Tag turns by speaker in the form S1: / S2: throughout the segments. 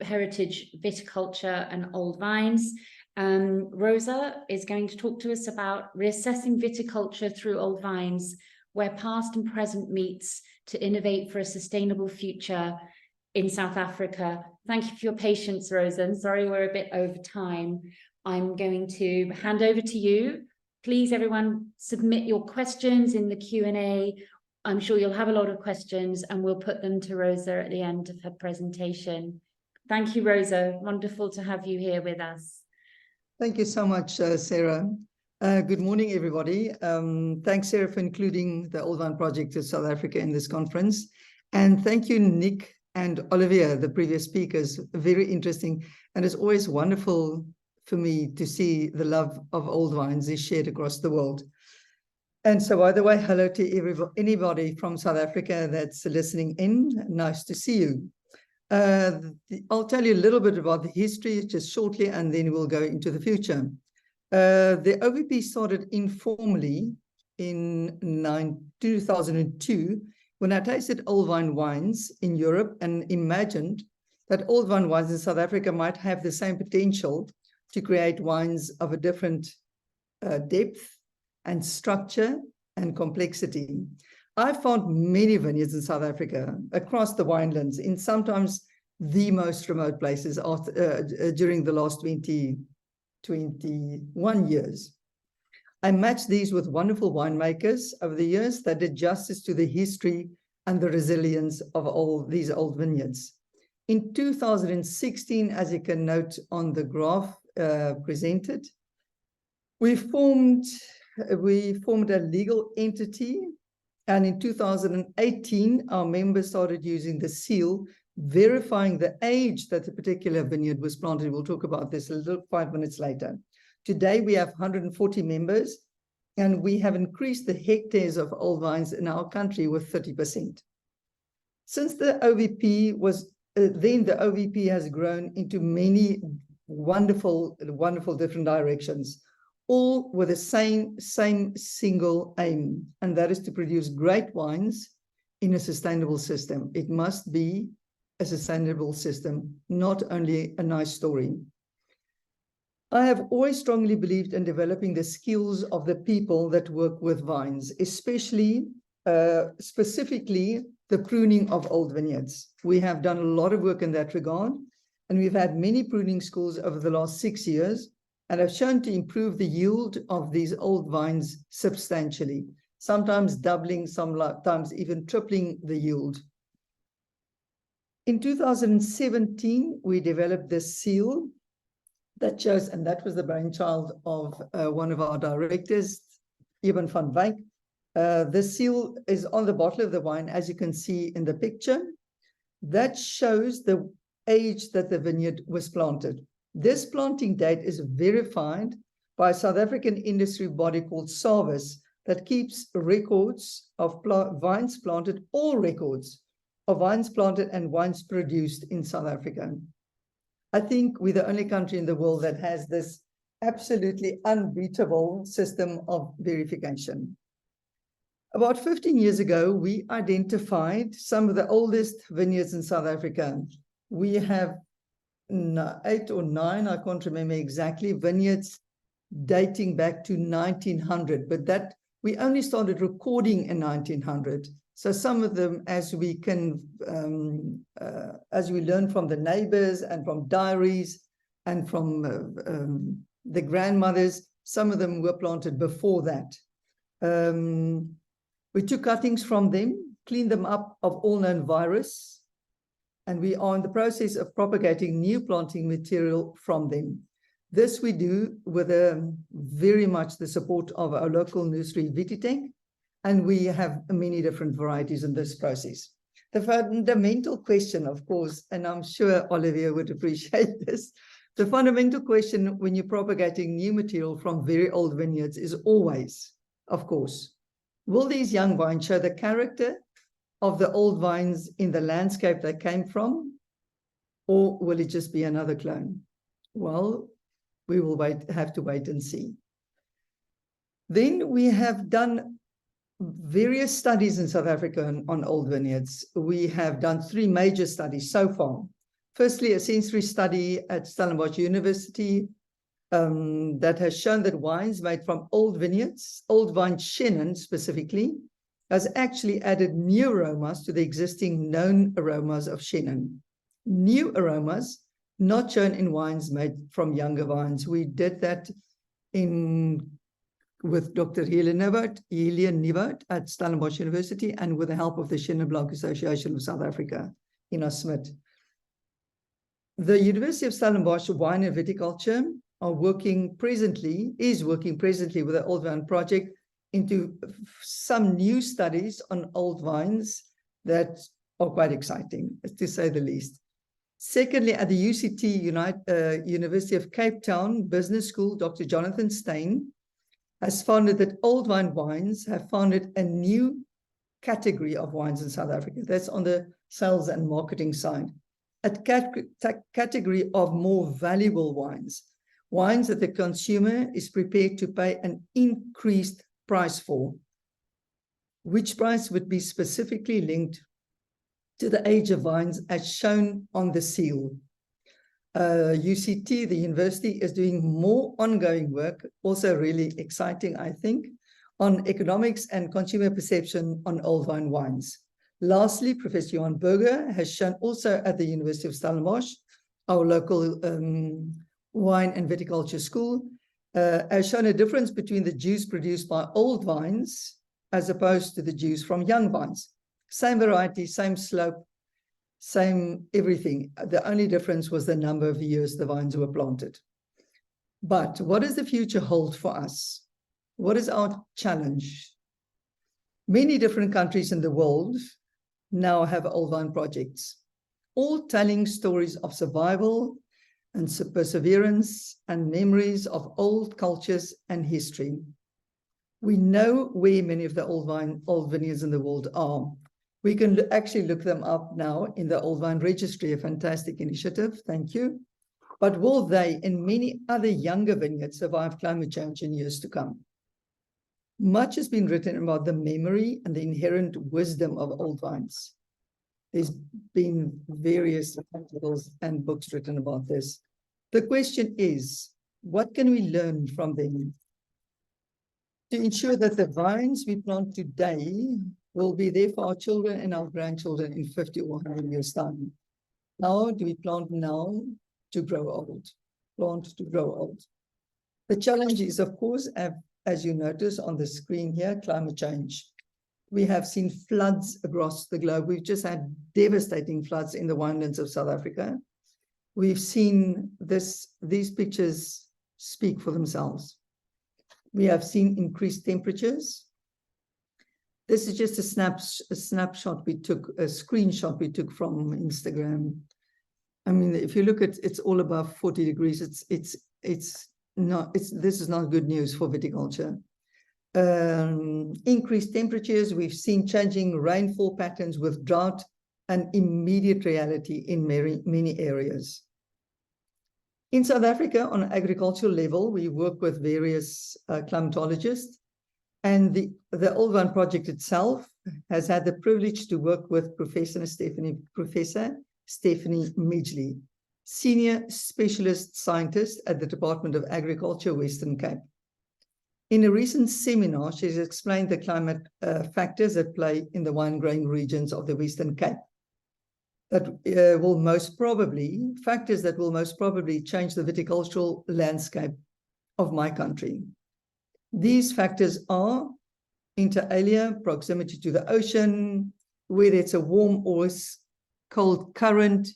S1: heritage viticulture and old vines. Rosa is going to talk to us about reassessing viticulture through old vines, where past and present meets to innovate for a sustainable future in South Africa. Thank you for your patience, Rosa. I'm sorry we're a bit over time. I'm going to hand over to you. Please, everyone, submit your questions in the Q&A. I'm sure you'll have a lot of questions and we'll put them to Rosa at the end of her presentation. Thank you, Rosa. Wonderful to have you here with us.
S2: Thank you so much, Sarah. Good morning, everybody. Thanks, Sarah, for including the Old Vine Project of South Africa in this conference. And thank you, Nick and Olivia, the previous speakers. Very interesting. And it's always wonderful for me to see the love of old vines is shared across the world. And so, by the way, hello to anybody from South Africa that's listening in. Nice to see you. I'll tell you a little bit about the history just shortly, and then we'll go into the future. The OVP started informally in 2002 when I tasted old vine wines in Europe and imagined that old vine wines in South Africa might have the same potential to create wines of a different depth and structure and complexity. I found many vineyards in South Africa across the winelands in sometimes the most remote places during the last 21 years. I matched these with wonderful winemakers over the years that did justice to the history and the resilience of all these old vineyards. In 2016, as you can note on the graph presented, we formed a legal entity. And in 2018, our members started using the seal, verifying the age that a particular vineyard was planted. We'll talk about this a little 5 minutes later. Today, we have 140 members, and we have increased the hectares of old vines in our country with 30%. Since the OVP was, then the OVP has grown into many wonderful different directions, all with the same single aim, and that is to produce great wines in a sustainable system. It must be a sustainable system, not only a nice story. I have always strongly believed in developing the skills of the people that work with vines, especially, specifically, the pruning of old vineyards. We have done a lot of work in that regard, and we've had many pruning schools over the last 6 years, and have shown to improve the yield of these old vines substantially, sometimes doubling, sometimes even tripling the yield. In 2017, we developed this seal that shows, and that was the brainchild of one of our directors, Eben van Wyk. The seal is on the bottle of the wine, as you can see in the picture. That shows the age that the vineyard was planted. This planting date is verified by a South African industry body called SAVIS that keeps records of vines planted, all records of vines planted and wines produced in South Africa. I think we're the only country in the world that has this absolutely unbeatable system of verification. About 15 years ago, we identified some of the oldest vineyards in South Africa. We have 8 or 9, I can't remember exactly, vineyards dating back to 1900, but that we only started recording in 1900. So some of them, as we learn from the neighbors and from diaries and from the grandmothers, some of them were planted before that. We took cuttings from them, cleaned them up of all known virus, and we are in the process of propagating new planting material from them. This we do with very much the support of our local nursery, Vititech, and we have many different varieties in this process. The fundamental question, of course, and I'm sure Olivia would appreciate this, the fundamental question when you're propagating new material from very old vineyards is always, of course, will these young vines show the character of the old vines in the landscape they came from, or will it just be another clone? Well, we will have to wait and see. Then we have done various studies in South Africa on old vineyards. We have done 3 major studies so far. Firstly, a sensory study at Stellenbosch University that has shown that wines made from old vineyards, old vine Chenin specifically, has actually added new aromas to the existing known aromas of Chenin. New aromas not shown in wines made from younger vines. We did that with Dr. Helen Nieuwoud at Stellenbosch University and with the help of the Chenin Blanc Association of South Africa in Smit. The University of Stellenbosch Wine and Viticulture is working presently with the Old Vine Project into some new studies on old vines that are quite exciting, to say the least. Secondly, at the UCT University of Cape Town Business School, Dr. Jonathan Steyn has founded that old vine wines have founded a new category of wines in South Africa. That's on the sales and marketing side. A category of more valuable wines, wines that the consumer is prepared to pay an increased price for, which price would be specifically linked to the age of vines as shown on the seal. UCT, the university, is doing more ongoing work, also really exciting, I think, on economics and consumer perception on old vine wines. Lastly, Professor Johan Burger has shown also at the University of Stellenbosch, our local wine and viticulture school, has shown a difference between the juice produced by old vines as opposed to the juice from young vines. Same variety, same slope, same everything. The only difference was the number of years the vines were planted. But what does the future hold for us? What is our challenge? Many different countries in the world now have old vine projects, all telling stories of survival and perseverance and memories of old cultures and history. We know where many of the old vineyards in the world are. We can actually look them up now in the Old Vine Registry, a fantastic initiative, thank you. But will they and many other younger vineyards survive climate change in years to come? Much has been written about the memory and the inherent wisdom of old vines. There's been various articles and books written about this. The question is, what can we learn from them to ensure that the vines we plant today will be there for our children and our grandchildren in 50 or 100 years' time? How do we plant now to grow old? Plant to grow old. The challenge is, of course, as you notice on the screen here, climate change. We have seen floods across the globe. We've just had devastating floods in the winelands of South Africa. We've seen these pictures speak for themselves. We have seen increased temperatures. This is just a snapshot we took, a screenshot we took from Instagram. I mean, if you look at it's all above 40 degrees. This is not good news for viticulture. Increased temperatures, we've seen changing rainfall patterns with drought and immediate reality in many areas. In South Africa, on an agricultural level, we work with various climatologists, and the Old Vine Project itself has had the privilege to work with Professor Stephanie Midgley, Senior Specialist Scientist at the Department of Agriculture, Western Cape. In a recent seminar, she's explained the climate factors at play in the wine-growing regions of the Western Cape factors that will most probably change the viticultural landscape of my country. These factors are, inter alia, proximity to the ocean, whether it's a warm or cold current.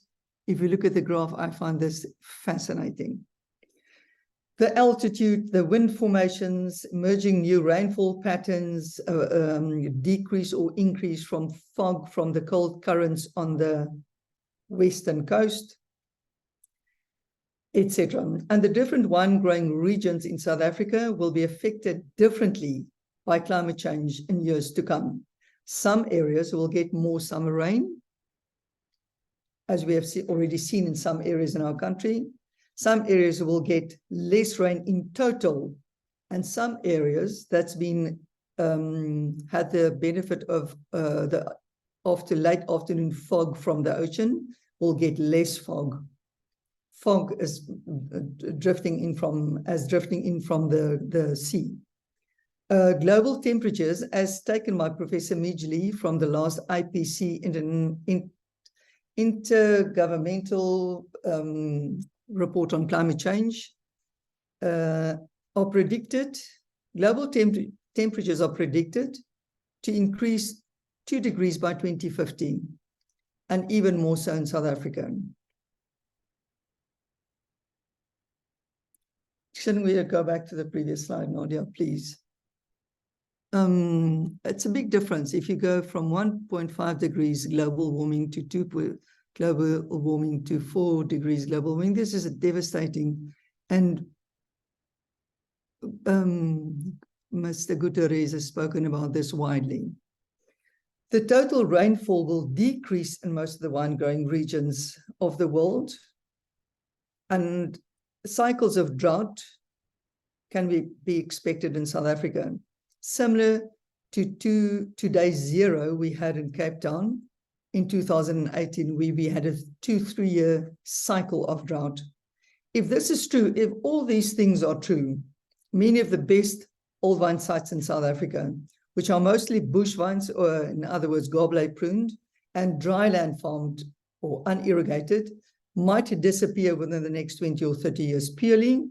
S2: If you look at the graph, I find this fascinating. The altitude, the wind formations, emerging new rainfall patterns, decrease or increase from fog from the cold currents on the western coast, etc. And the different wine-growing regions in South Africa will be affected differently by climate change in years to come. Some areas will get more summer rain, as we have already seen in some areas in our country. Some areas will get less rain in total, and some areas that's been had the benefit of the late afternoon fog from the ocean will get less fog. Fog is drifting in from the sea. Global temperatures, as taken by Professor Midgley from the last IPC Intergovernmental Report on Climate Change, are predicted, global temperatures are predicted to increase 2 degrees by 2050, and even more so in South Africa. Shouldn't we go back to the previous slide, Nadia, please? It's a big difference if you go from 1.5 degrees global warming to 2 global warming to 4 degrees global warming. This is a devastating, and Mr. Guterres has spoken about this widely. The total rainfall will decrease in most of the wine-growing regions of the world, and cycles of drought can be expected in South Africa, similar to today's zero we had in Cape Town in 2018, where we had a 2-3 year cycle of drought. If this is true, if all these things are true, many of the best old vine sites in South Africa, which are mostly bush vines, or in other words, goblet pruned, and dryland farmed or unirrigated, might disappear within the next 20 or 30 years, purely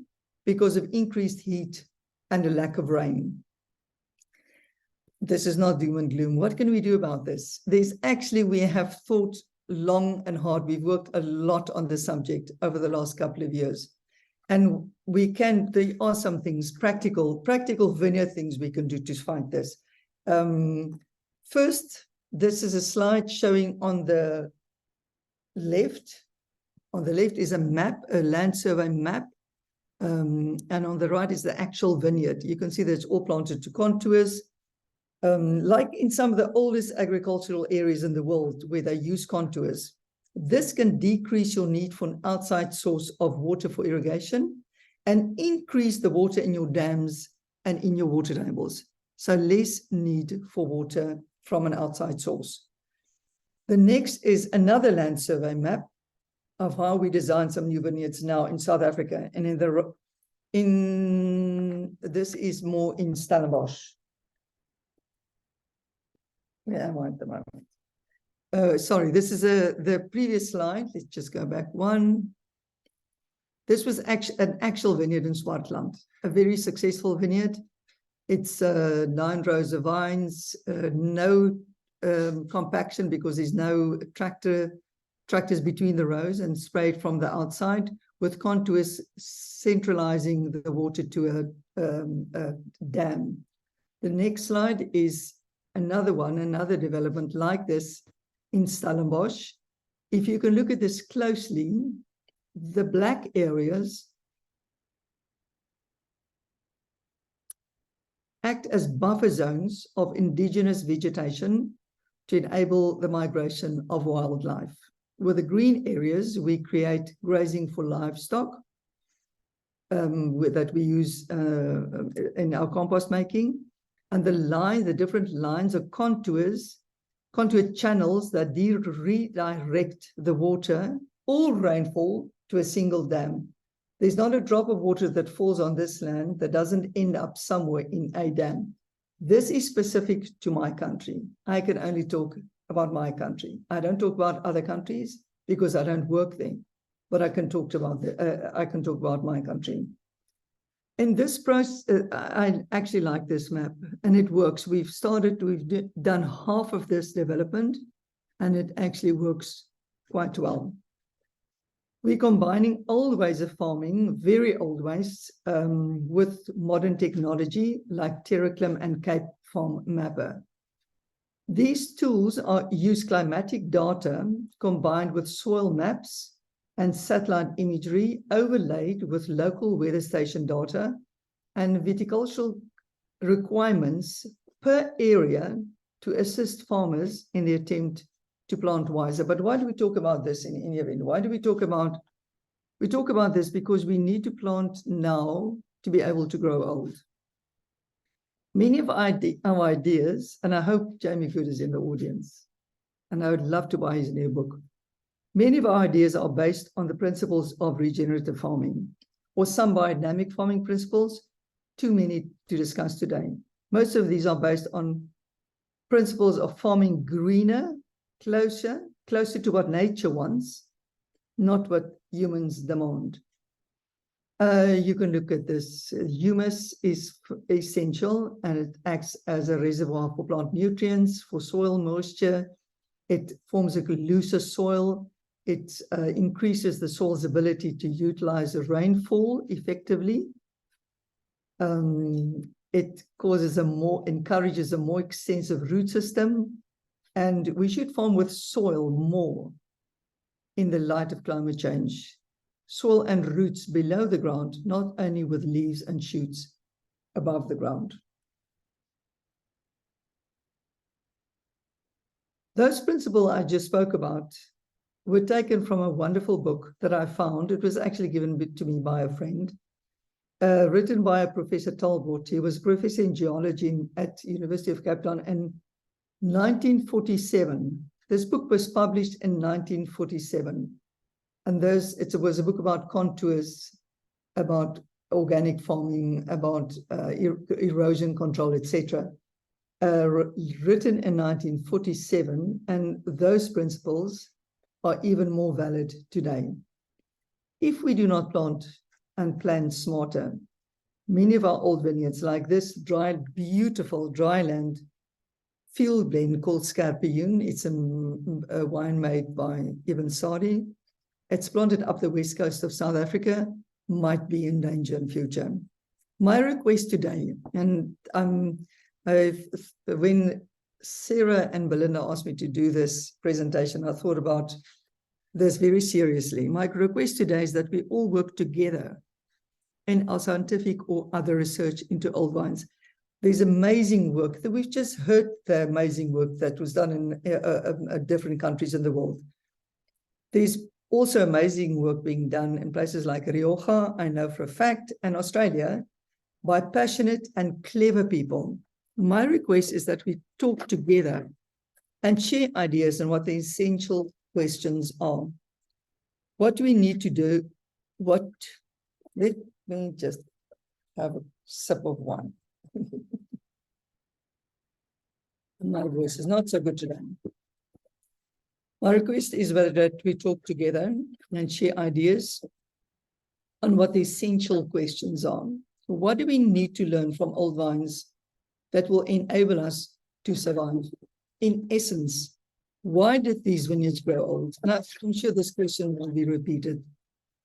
S2: because of increased heat and a lack of rain. This is not doom and gloom. What can we do about this? We have thought long and hard. We've worked a lot on this subject over the last couple of years. And there are some things, practical vineyard things we can do to fight this. First, this is a slide showing on the left. On the left is a map, a land survey map. And on the right is the actual vineyard. You can see that it's all planted to contours. Like in some of the oldest agricultural areas in the world where they use contours. This can decrease your need for an outside source of water for irrigation and increase the water in your dams and in your water tables. So less need for water from an outside source. The next is another land survey map of how we design some new vineyards now in South Africa. And this is more in Stellenbosch. Where am I at the moment? Sorry, this is the previous slide. Let's just go back one. This was an actual vineyard in Swartland, a very successful vineyard. It's 9 rows of vines, no compaction because there's no tractors between the rows, and sprayed from the outside with contours centralizing the water to a dam. The next slide is another development like this in Stellenbosch. If you can look at this closely, the black areas act as buffer zones of indigenous vegetation to enable the migration of wildlife. With the green areas, we create grazing for livestock that we use in our compost making. And the different lines of contour channels that redirect the water, all rainfall, to a single dam. There's not a drop of water that falls on this land that doesn't end up somewhere in a dam. This is specific to my country. I can only talk about my country. I don't talk about other countries because I don't work there, but I can talk about my country. In this process, I actually like this map, and it works. We've done half of this development, and it actually works quite well. We're combining old ways of farming, very old ways, with modern technology like TerraClim and Cape Farm Mapper. These tools use climatic data combined with soil maps and satellite imagery overlaid with local weather station data and viticultural requirements per area to assist farmers in the attempt to plant wiser. But why do we talk about this in any event? Why do we talk about this? Because we need to plant now to be able to grow old. Many of our ideas, and I hope Jamie Food is in the audience, and I would love to buy his new book. Many of our ideas are based on the principles of regenerative farming or some biodynamic farming principles, too many to discuss today. Most of these are based on principles of farming greener, closer to what nature wants, not what humans demand. You can look at this. Humus is essential and it acts as a reservoir for plant nutrients, for soil moisture. It forms a looser soil. It increases the soil's ability to utilize rainfall effectively. It encourages a more extensive root system, and we should farm with soil more in the light of climate change. Soil and roots below the ground, not only with leaves and shoots above the ground. Those principles I just spoke about were taken from a wonderful book that I found. It was actually given to me by a friend, written by a Professor Talbot. He was a professor in geology at University of Cape Town in 1947. This book was published in 1947. And it was a book about contours, about organic farming, about erosion control, etc. Written in 1947, and those principles are even more valid today. If we do not plant and plan smarter, many of our old vineyards, like this beautiful dry land field blend called Chairperson, it's a wine made by Ibn Sadi. It's planted up the west coast of South Africa, might be in danger in future. My request today, and when Sarah and Belinda asked me to do this presentation, I thought about this very seriously. My request today is that we all work together in our scientific or other research into old wines. There's amazing work that we've just heard, the amazing work that was done in different countries in the world. There's also amazing work being done in places like Rioja, I know for a fact, and Australia, by passionate and clever people. My request is that we talk together and share ideas on what the essential questions are. What do we need to do? Let me just have a sip of wine. My voice is not so good today. My request is that we talk together and share ideas on what the essential questions are. What do we need to learn from old vines that will enable us to survive? In essence, why did these vineyards grow old? And I'm sure this question will be repeated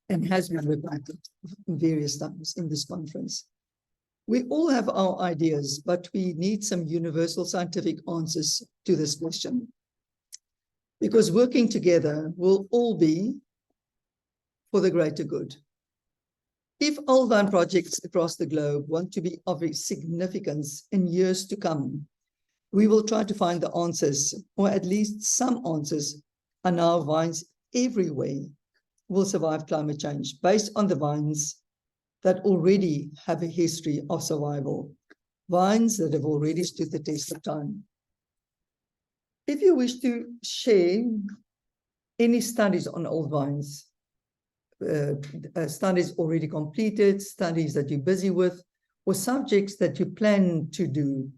S2: and has been repeated various times in this conference. We all have our ideas, but we need some universal scientific answers to this question. Because working together will all be for the greater good. If old vine projects across the globe want to be of significance in years to come, we will try to find the answers, or at least some answers, on how vines everywhere will survive climate change based on the vines that already have a history of survival, vines that have already stood the test of time. If you wish to share any studies on old vines, studies already completed, studies that you're busy with, or subjects that you plan to do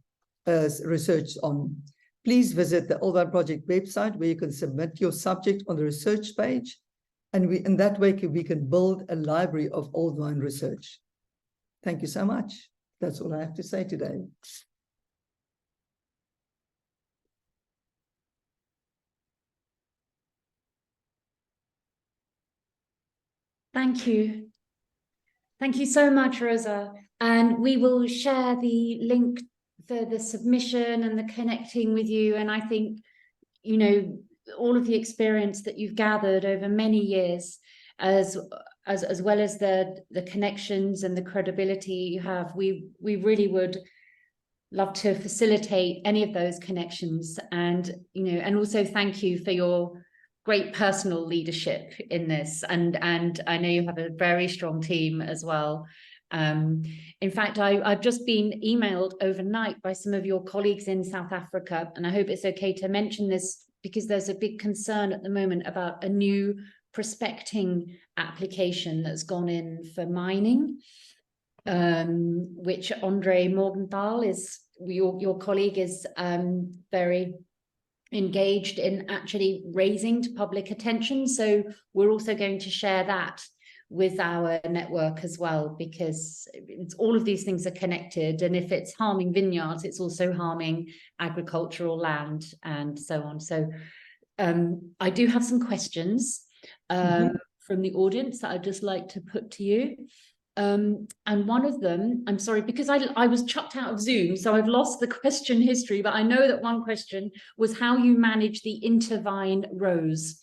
S2: research on, please visit the Old Vine Project website where you can submit your subject on the research page. And in that way, we can build a library of old vine research. Thank you so much. That's all I have to say today.
S1: Thank you. Thank you so much, Rosa. And we will share the link for the submission and the connecting with you. And I think, you know, all of the experience that you've gathered over many years, as well as the connections and the credibility you have, we really would love to facilitate any of those connections. And, you know, and also thank you for your great personal leadership in this. And I know you have a very strong team as well. In fact, I've just been emailed overnight by some of your colleagues in South Africa, and I hope it's okay to mention this because there's a big concern at the moment about a new prospecting application that's gone in for mining, which Andre Morgenthal is, your colleague is very engaged in actually raising to public attention. So we're also going to share that with our network as well, because all of these things are connected, and if it's harming vineyards, it's also harming agricultural land and so on. So I do have some questions from the audience that I'd just like to put to you. And one of them, I'm sorry, because I was chucked out of Zoom, so I've lost the question history, but I know that one question was how you manage the intervine rows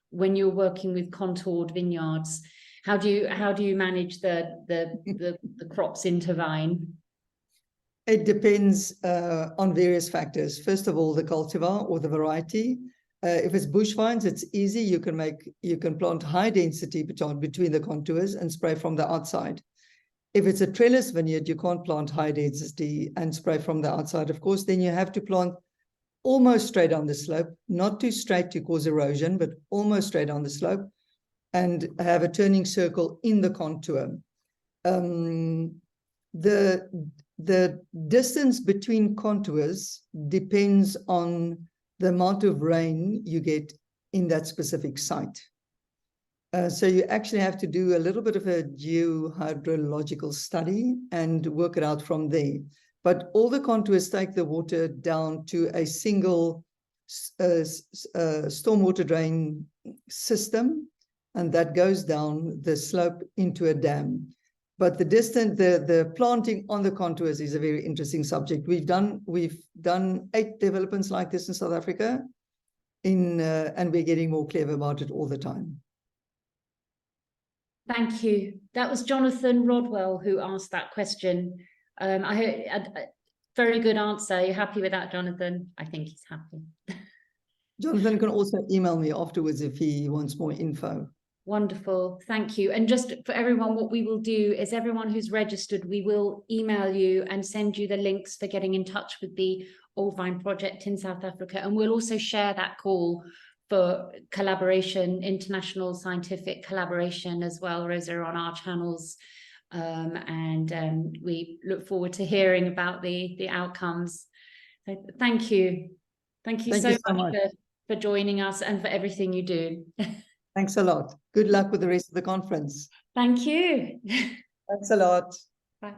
S1: when you're working with contoured vineyards. How do you manage the crops intervine?
S2: It depends on various factors. First of all, the cultivar or the variety. If it's bush vines, it's easy. You can plant high density between the contours and spray from the outside. If it's a trellis vineyard, you can't plant high density and spray from the outside. Of course, then you have to plant almost straight on the slope, not too straight to cause erosion, but almost straight on the slope, and have a turning circle in the contour. The distance between contours depends on the amount of rain you get in that specific site. So you actually have to do a little bit of a geohydrological study and work it out from there. But all the contours take the water down to a single stormwater drain system, and that goes down the slope into a dam. But the planting on the contours is a very interesting subject. We've done 8 developments like this in South Africa, and we're getting more clever about it all the time.
S1: Thank you. That was Jonathan Rodwell who asked that question. I heard a very good answer. You're happy with that, Jonathan? I think he's happy.
S2: Jonathan can also email me afterwards if he wants more info.
S1: Wonderful, thank you. And just for everyone, what we will do is everyone who's registered, we will email you and send you the links for getting in touch with the Old Vine Project in South Africa. And we'll also share that call for collaboration, international scientific collaboration as well, Rosa, on our channels. And we look forward to hearing about the outcomes. So thank you. Thank you so much for joining us and for everything you do.
S2: Thanks a lot. Good luck with the rest of the conference.
S1: Thank you.
S2: Thanks a lot.
S1: Bye.